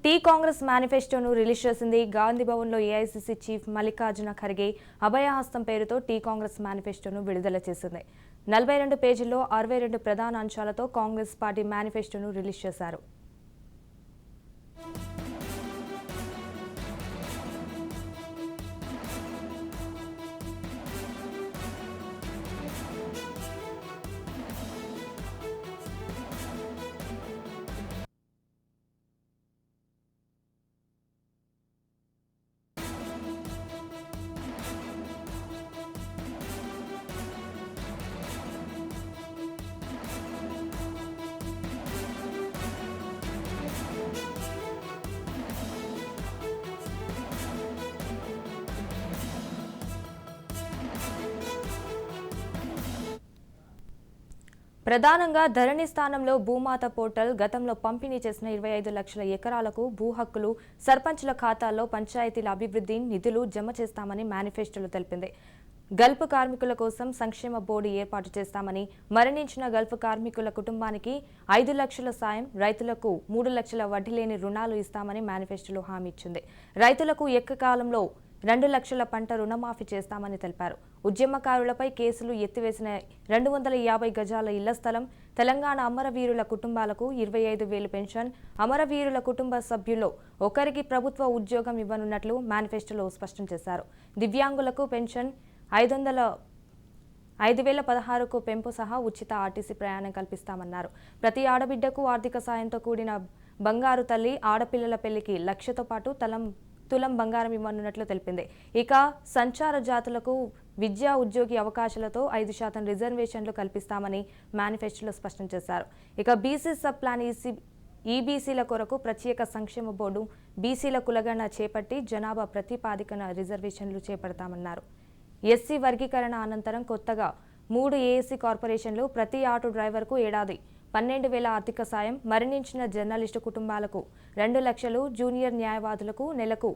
Tea Congress మేనిఫెస్టోను release చేసింది. గాంధీ భవన్లో ఏఐసీసీ చీఫ్ మల్లికార్జున ఖర్గే అభయహస్తం పేరుతో టీ కాంగ్రెస్ మేనిఫెస్టోను విడుదల చేసింది. 42 పేజీల్లో 62 ప్రధాన అంశాలతో కాంగ్రెస్ పార్టీ మేనిఫెస్టోను రిలీజ్ చేశారు. ప్రధానంగా ధరణి స్థానంలో భూమాత పోర్టల్ గతంలో పంపిణీ చేసిన 25 లక్షల ఎకరాలకు భూ హక్కులు సర్పంచుల ఖాతాల్లో పంచాయతీల అభివృద్ధి నిధులు జమ చేస్తామని మేనిఫెస్టోలో తెలిపింది. గల్ఫ్ కార్మికుల కోసం సంక్షేమ బోర్డు ఏర్పాటు చేస్తామని, మరణించిన గల్ఫ్ కార్మికుల కుటుంబానికి 5 లక్షల సాయం, రైతులకు 3 లక్షల వడ్డీ లేని రుణాలు ఇస్తామని మేనిఫెస్టోలో హామీ ఇచ్చింది. రైతులకు ఏకకాలంలో 2 లక్షల పంట రుణమాఫీ చేస్తామని తెలిపారు. ఉద్యమకారులపై కేసులు ఎత్తివేసిన 250 గజాల ఇళ్ల స్థలం, తెలంగాణ అమరవీరుల కుటుంబాలకు 25,000 పెన్షన్, అమరవీరుల కుటుంబ సభ్యుల్లో ఒకరికి ప్రభుత్వ ఉద్యోగం ఇవ్వనున్నట్లు మేనిఫెస్టోలో స్పష్టం చేశారు. దివ్యాంగులకు పెన్షన్ 5,016కు పెంపు సహా ఉచిత ఆర్టీసీ ప్రయాణం కల్పిస్తామన్నారు. ప్రతి ఆడబిడ్డకు ఆర్థిక సాయంతో కూడిన బంగారు తల్లి, ఆడపిల్లల పెళ్లికి 1 లక్షతో పాటు తులం బంగారం ఇవ్వనున్నట్లు తెలిపింది. ఇక సంచార జాతులకు విద్యా ఉద్యోగి అవకాశాలతో 5% రిజర్వేషన్లు కల్పిస్తామని మేనిఫెస్టోలో స్పష్టం చేశారు. ఇక బీసీ సబ్ ప్లాన్ ఈబీసీల కొరకు ప్రత్యేక సంక్షేమ బోర్డు, బీసీల కులగణన చేపట్టి జనాభా ప్రతిపాదికన రిజర్వేషన్లు చేపడతామన్నారు. ఎస్సీ వర్గీకరణ అనంతరం కొత్తగా 3 ఏఎస్సీ కార్పొరేషన్లు, ప్రతి ఆటో డ్రైవర్కు ఏడాది 12,000 ఆర్థిక సాయం, మరణించిన జర్నలిస్టు కుటుంబాలకు 2 లక్షలు, జూనియర్ న్యాయవాదులకు నెలకు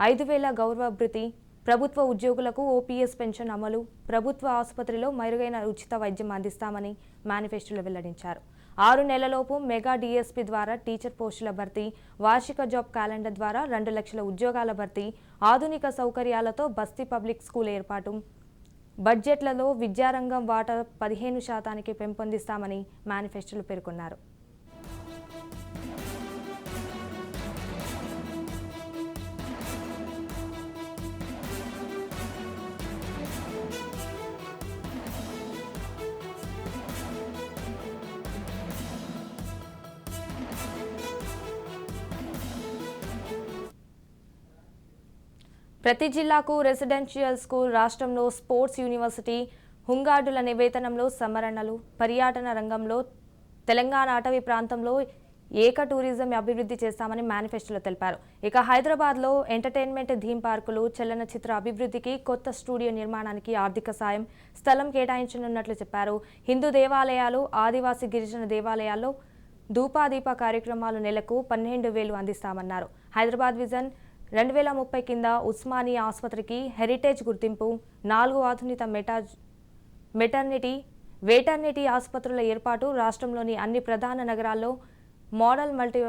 5,000 గౌరవ భృతి, ప్రభుత్వ ఉద్యోగులకు ఓపీఎస్ పెన్షన్ అమలు, ప్రభుత్వ ఆసుపత్రిలో మెరుగైన ఉచిత వైద్యం అందిస్తామని మేనిఫెస్టోలో వెల్లడించారు. 6 నెలలలోపు మెగా డీఎస్పీ ద్వారా టీచర్ పోస్టుల భర్తీ, వార్షిక జాబ్ క్యాలెండర్ ద్వారా 2 లక్షల ఉద్యోగాల భర్తీ, ఆధునిక సౌకర్యాలతో బస్తీ పబ్లిక్ స్కూల్ ఏర్పాటు, బడ్జెట్లలో విద్యారంగం వాటా 15% పెంపొందిస్తామని మేనిఫెస్టోలో పేర్కొన్నారు. ప్రతి జిల్లాకు రెసిడెన్షియల్ స్కూల్, రాష్ట్రంలో స్పోర్ట్స్ యూనివర్సిటీ, హుంగార్డుల నివేతనంలో సమరణలు, పర్యాటన రంగంలో తెలంగాణ అటవీ ప్రాంతంలో ఏక టూరిజం అభివృద్ధి చేస్తామని మేనిఫెస్టోలో తెలిపారు. ఇక హైదరాబాద్లో ఎంటర్టైన్మెంట్ థీమ్ పార్కులు, చలనచిత్ర అభివృద్ధికి, కొత్త స్టూడియో నిర్మాణానికి ఆర్థిక సాయం, స్థలం కేటాయించనున్నట్లు చెప్పారు. హిందూ దేవాలయాలు, ఆదివాసీ గిరిజన దేవాలయాల్లో ధూపాదీప కార్యక్రమాలు నెలకు 12,000 అందిస్తామన్నారు. హైదరాబాద్ విజన్ 2030 కింద ఉస్మానియా ఆసుపత్రికి హెరిటేజ్ గుర్తింపు, 4 ఆధునిక వెటర్నిటీ ఆసుపత్రుల ఏర్పాటు, రాష్ట్రంలోని అన్ని ప్రధాన నగరాల్లో మోడల్ మల్టీ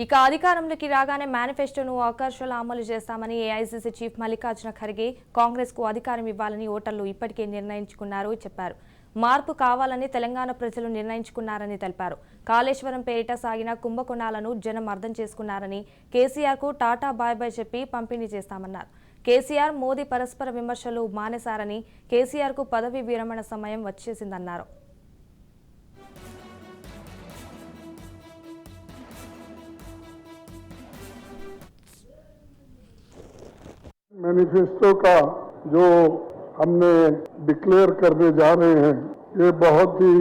ఇక అధికారంలోకి రాగానే మేనిఫెస్టోను ఆకర్షణ అమలు చేస్తామని ఏఐసీసీ చీఫ్ మల్లికార్జున ఖర్గే కాంగ్రెస్కు అధికారం ఇవ్వాలని ఓటర్లు ఇప్పటికే నిర్ణయించుకున్నారు చెప్పారు. మార్పు కావాలని తెలంగాణ ప్రజలు నిర్ణయించుకున్నారని తెలిపారు. కాళేశ్వరం పేరిట సాగిన కుంభకోణాలను జనం అర్థం చేసుకున్నారని, కేసీఆర్కు టాటా బాయ్ బాయ్ చెప్పి పంపిణీ చేస్తామన్నారు. కేసీఆర్, మోదీ పరస్పర విమర్శలు మానేశారని, కేసీఆర్కు పదవి విరమణ సమయం వచ్చేసిందన్నారు. मैनिफेस्टो का जो हमने डिक्लेयर करने जा रहे हैं, ये बहुत ही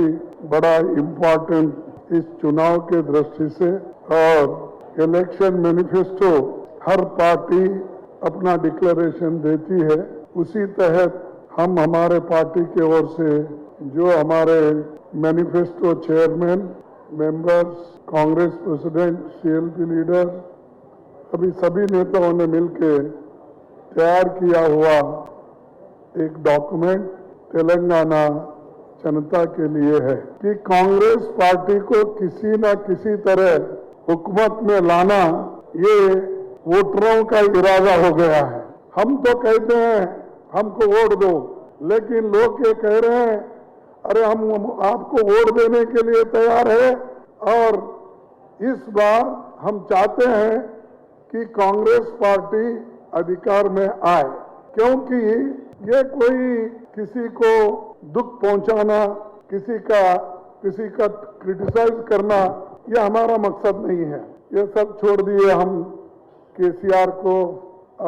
बड़ा इम्पोर्टेंट इस चुनाव के दृष्टि से, और इलेक्शन मैनिफेस्टो हर पार्टी अपना डिक्लेरेशन देती है, उसी तहत हम हमारे पार्टी की ओर से जो हमारे manifesto chairman members, Congress president, CLP leader, अभी सभी नेताओं ने मिलकर तैयार किया हुआ एक डॉक्यूमेंट तेलंगाना जनता के लिए है कि कांग्रेस पार्टी को किसी न किसी तरह हुकूमत में लाना ये वोटरों का इरादा हो गया है। हम तो कहते हैं हमको वोट दो, लेकिन लोग ये कह रहे हैं अरे हम आपको वोट देने के लिए तैयार है और इस बार हम चाहते हैं कि कांग्रेस पार्टी अधिकार में आए, क्योंकि ये कोई किसी को दुख पहुंचाना, किसी का क्रिटिसाइज करना ये हमारा मकसद नहीं है। ये सब छोड़ दिए हम केसीआर को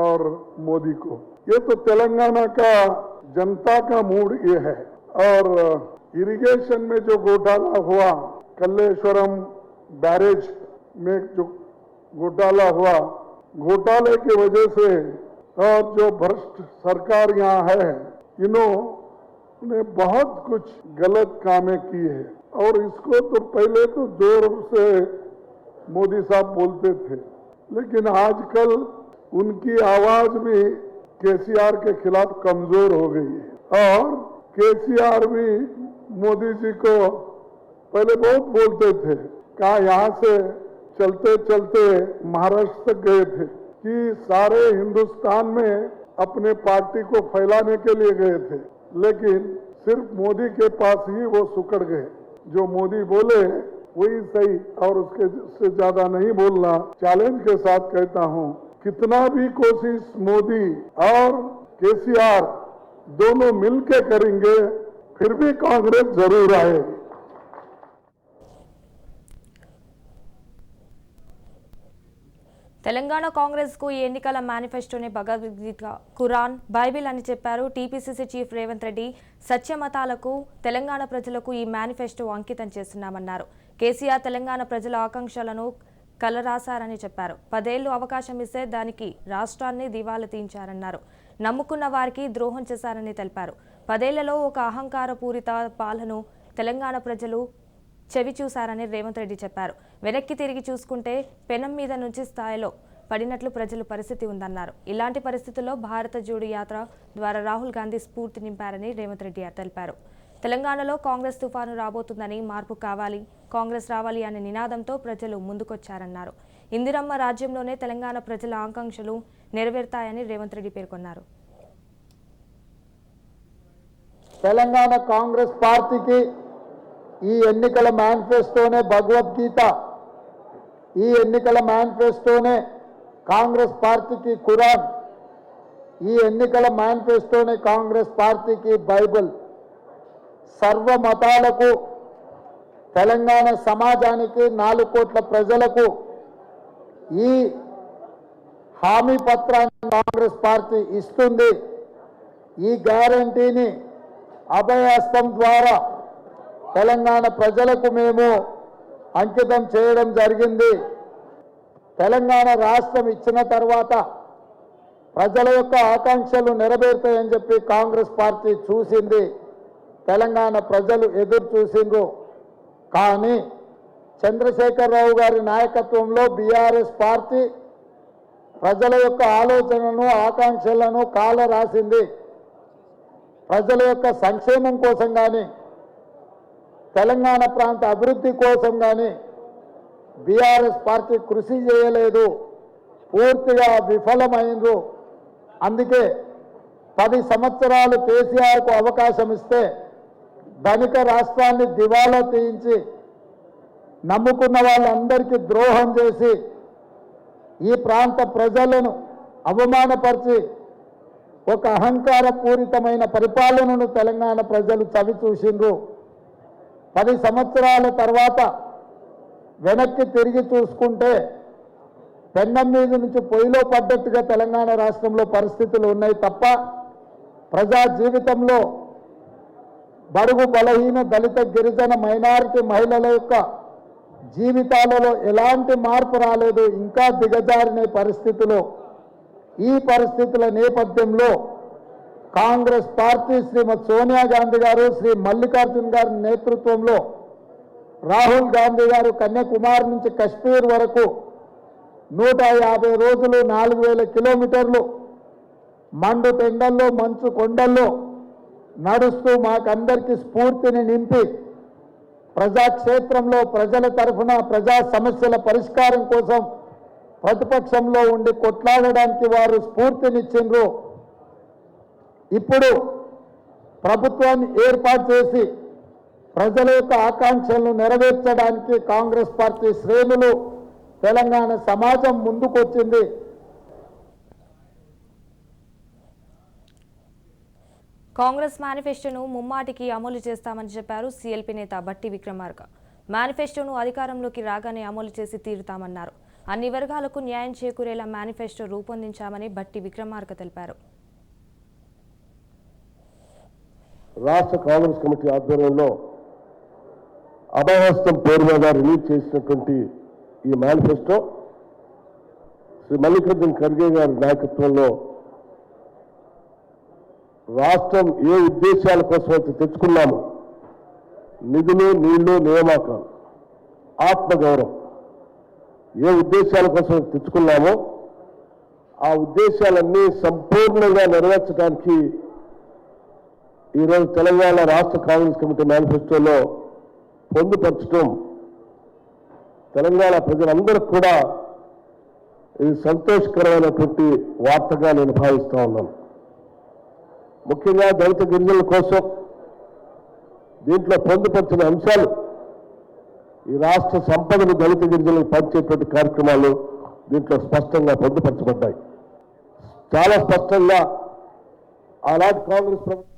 और मोदी को। ये तो तेलंगाना का जनता का मूड ये है। और इरिगेशन में जो घोटाला हुआ, कल्लेश्वरम बैरेज में जो घोटाला हुआ, घोटाले की वजह से और जो भ्रष्ट सरकार यहाँ है, इन्होंने बहुत कुछ गलत कामें की है और इसको तो पहले तो जोर से मोदी साहब बोलते थे, लेकिन आजकल उनकी आवाज भी केसीआर के खिलाफ कमजोर हो गई है और केसीआर भी मोदी जी को पहले बहुत बोलते थे। कहा यहाँ से चलते चलते महाराष्ट्र तक गए थे कि सारे हिंदुस्तान में अपने पार्टी को फैलाने के लिए गए थे, लेकिन सिर्फ मोदी के पास ही वो सुकड़ गए। जो मोदी बोले वही सही और उसके से ज्यादा नहीं बोलना। चैलेंज के साथ कहता हूं, कितना भी कोशिश मोदी और केसीआर दोनों मिलकर करेंगे फिर भी कांग्रेस जरूर आएगी। తెలంగాణ కాంగ్రెస్ కు ఈ ఎన్నికల మేనిఫెస్టోనే భగవద్గీత, ఖురాన్, బైబిల్ అని చెప్పారు టీపీసీసీ చీఫ్ రేవంత్ రెడ్డి. సత్యమతాలకు తెలంగాణ ప్రజలకు ఈ మేనిఫెస్టో అంకితం చేస్తున్నామన్నారు. కేసీఆర్ తెలంగాణ ప్రజల ఆకాంక్షలను కలరాశారని చెప్పారు. 10 ఏళ్లు అవకాశం ఇస్తే దానికి రాష్ట్రాన్ని దివాలా తీయించారన్నారు. నమ్ముకున్న వారికి ద్రోహం చేశారని తెలిపారు. 10 ఏళ్లలో ఒక అహంకారపూరిత పాలనను తెలంగాణ ప్రజలు చెవి చూశారని రేవంత్ రెడ్డి చెప్పారు. వెనక్కి తిరిగి చూసుకుంటే పెనం మీద నుంచి స్థాయిలో పడినట్లు ప్రజల పరిస్థితి ఉందన్నారు. ఇలాంటి పరిస్థితుల్లో భారత జోడో యాత్ర ద్వారా రాహుల్ గాంధీ స్ఫూర్తి నింపారని రేవంత్ రెడ్డి తెలిపారు. తెలంగాణలో కాంగ్రెస్ తుఫాను రాబోతుందని, మార్పు కావాలి, కాంగ్రెస్ రావాలి అనే నినాదంతో ప్రజలు ముందుకొచ్చారన్నారు. ఇందిరమ్మ రాజ్యంలోనే తెలంగాణ ప్రజల ఆకాంక్షలు నెరవేరుతాయని రేవంత్ రెడ్డి పేర్కొన్నారు. తెలంగాణ కాంగ్రెస్ పార్టీకి ఈ ఎన్నికల మేనిఫెస్టోనే భగవద్గీత, ఈ ఎన్నికల మేనిఫెస్టోనే కాంగ్రెస్ పార్టీకి ఖురాన్, ఈ ఎన్నికల మేనిఫెస్టోనే కాంగ్రెస్ పార్టీకి బైబిల్. సర్వ మతాలకు, తెలంగాణ సమాజానికి, 4 కోట్ల ప్రజలకు ఈ హామీ పత్రాన్ని కాంగ్రెస్ పార్టీ ఇస్తుంది. ఈ గ్యారంటీని అభయహస్తం ద్వారా తెలంగాణ ప్రజలకు మేము అంకితం చేయడం జరిగింది. తెలంగాణ రాష్ట్రం ఇచ్చిన తర్వాత ప్రజల యొక్క ఆకాంక్షలు నెరవేరుతాయని చెప్పి కాంగ్రెస్ పార్టీ చూసింది. తెలంగాణ ప్రజలు ఎదురు చూసిండ్రు. కానీ చంద్రశేఖరరావు గారి నాయకత్వంలో బీఆర్ఎస్ పార్టీ ప్రజల యొక్క ఆలోచనలను, ఆకాంక్షలను కాల రాసింది. ప్రజల యొక్క సంక్షేమం కోసం కానీ, తెలంగాణ ప్రాంత అభివృద్ధి కోసం కానీ బీఆర్ఎస్ పార్టీ కృషి చేయలేదు, పూర్తిగా విఫలమైంది. అందుకే 10 సంవత్సరాలు కేసీఆర్కు అవకాశం ఇస్తే ధనిక రాష్ట్రాన్ని దివాలా తీయించి, నమ్ముకున్న వాళ్ళందరికీ ద్రోహం చేసి, ఈ ప్రాంత ప్రజలను అవమానపరిచి ఒక అహంకారపూరితమైన పరిపాలనను తెలంగాణ ప్రజలు చవి చూసిండ్రు. 10 సంవత్సరాల తర్వాత వెనక్కి తిరిగి చూసుకుంటే పెన్నం మీద నుంచి పొయ్యిలో పడ్డట్టుగా తెలంగాణ రాష్ట్రంలో పరిస్థితులు ఉన్నాయి తప్ప ప్రజా జీవితంలో బడుగు బలహీన దళిత గిరిజన మైనారిటీ మహిళల యొక్క జీవితాలలో ఎలాంటి మార్పు రాలేదు. ఇంకా దిగజారిన పరిస్థితిలో, ఈ పరిస్థితుల నేపథ్యంలో కాంగ్రెస్ పార్టీ శ్రీమతి సోనియా గాంధీ గారు, శ్రీ మల్లికార్జున్ గారి నేతృత్వంలో రాహుల్ గాంధీ గారు కన్యాకుమారి నుంచి కశ్మీర్ వరకు 150 రోజులు 4000 కిలోమీటర్లు మండు టెండల్లో మంచు కొండల్లో నడుస్తూ మాకందరికీ స్ఫూర్తిని నింపి ప్రజాక్షేత్రంలో ప్రజల తరఫున ప్రజా సమస్యల పరిష్కారం కోసం ప్రతిపక్షంలో ఉండి కొట్లాడడానికి వారు స్ఫూర్తినిచ్చిండ్రు. ఇప్పుడు ప్రభుత్వాన్ని ఏర్పాటు చేసి ప్రజల యొక్క ఆకాంక్షలను నెరవేర్చడానికి కాంగ్రెస్ పార్టీ శ్రేణులు తెలంగాణ సమాజం ముందుకొచ్చింది. కాంగ్రెస్ మేనిఫెస్టోను ముమ్మాటికి అమలు చేస్తామని చెప్పారు సీఎల్పీ నేత బట్టి విక్రమార్క. మేనిఫెస్టోను అధికారంలోకి రాగానే అమలు చేసి తీరుతామన్నారు. అన్ని వర్గాలకు న్యాయం చేకూరేలా మేనిఫెస్టో రూపొందించామని బట్టి విక్రమార్క తెలిపారు. రాష్ట్ర కాంగ్రెస్ కమిటీ ఆధ్వర్యంలో అభయహస్తం పేరు మీద రిలీజ్ చేసినటువంటి ఈ మేనిఫెస్టో శ్రీ మల్లికార్జున ఖర్గే గారి నాయకత్వంలో రాష్ట్రం ఏ ఉద్దేశాల కోసం అయితే తెచ్చుకున్నాము, నిధులు, నీళ్లు, నియామకాలు, ఆత్మగౌరవం, ఏ ఉద్దేశాల కోసం తెచ్చుకున్నామో ఆ ఉద్దేశాలన్నీ సంపూర్ణంగా నెరవేర్చడానికి ఈరోజు తెలంగాణ రాష్ట్ర కాంగ్రెస్ కమిటీ మేనిఫెస్టోలో పొందుపరచడం తెలంగాణ ప్రజలందరూ కూడా ఇది సంతోషకరమైనటువంటి వార్తగా నేను భావిస్తూ ఉన్నాను. ముఖ్యంగా దళిత గిరిజనుల కోసం దీంట్లో పొందుపరిచిన అంశాలు ఈ రాష్ట్ర సంపదను దళిత గిరిజనులకు పంచేటువంటి కార్యక్రమాలు దీంట్లో స్పష్టంగా పొందుపరచబడ్డాయి. చాలా స్పష్టంగా ఆనాటి కాంగ్రెస్ ప్రభుత్వం